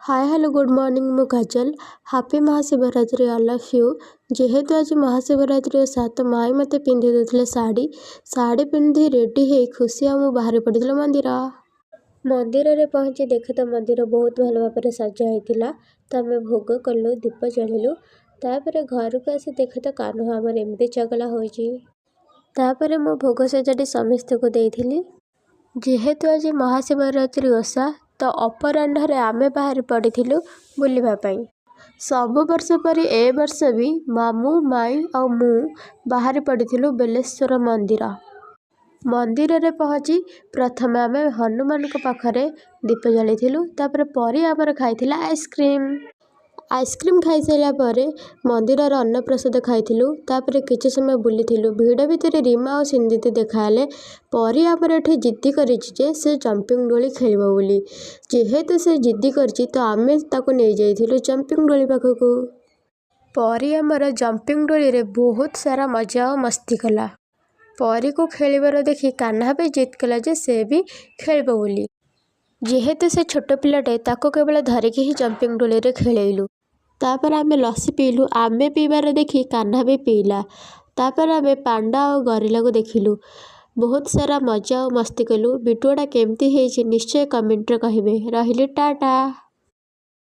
Hi hello good morning मु Kajal happy Mahashivratri all of you. जेहेतु आज महाशिवरात्रि ओषा तो माई मते पिंधि देथिले साड़ी पिंधि रेडी हे खुशी आ बाहर पड़िथिलु मंदिर रे पहुँची देखे तो मंदिर बहुत भल भाव सजा होता। तो आम भोग कलु दीप जलिलु तापर घर को आसी देखे तो कान्हा आमर एमती चगला होपर मो भोग सजाटी समस्त को देइथिली। जेहेतु आज महाशिवरात्रि ओषा तो अपराह्न आमे बाहर पड़िथिलु बुलिबा पई। सब वर्ष परी ए वर्ष भी मामू माई और मु बाहर पड़िथिलु बेलेश्वर मंदिर रे पहुँची प्रथम आमे हनुमान को पाखरे दीप जलिथिलु तापर परी आमर खाइथिला आइसक्रीम खाई सारा परे मंदिर अन्न प्रसाद खाइथिलु तापर किछि समय बुलिथिलु भिड़ भितर रीमा और सिंदीति देखाले परी आमर एठी जिद्दी करिछि जे से जंपिंग डोली खेलिबो बोली। जेहेतु से जिद्दी करछि तो आमे ताको नै जाइथिलु जंपिंग डोली पाखकु। परी आमर जंपिंग डोली रे बहुत सारा मजा और मस्ती कला। परी को खेलिबार देखि कान्हा भी जिद कला जे से भी खेलिबो बोली। जेहेतु से छोट पिलाटे ताको केवल धरिकी ही जंपिंग डोली रे खेलैलु तापर आमे लस्सी पीलु आमे पीबार देखि कान्हा भी पीला तापर आमे पांडा और गरिला को देखिलु बहुत सारा मजा और मस्ती कलु। वीडियोटा केमती है निश्चय कमेंट रे कहिबे। रहिली टाटा।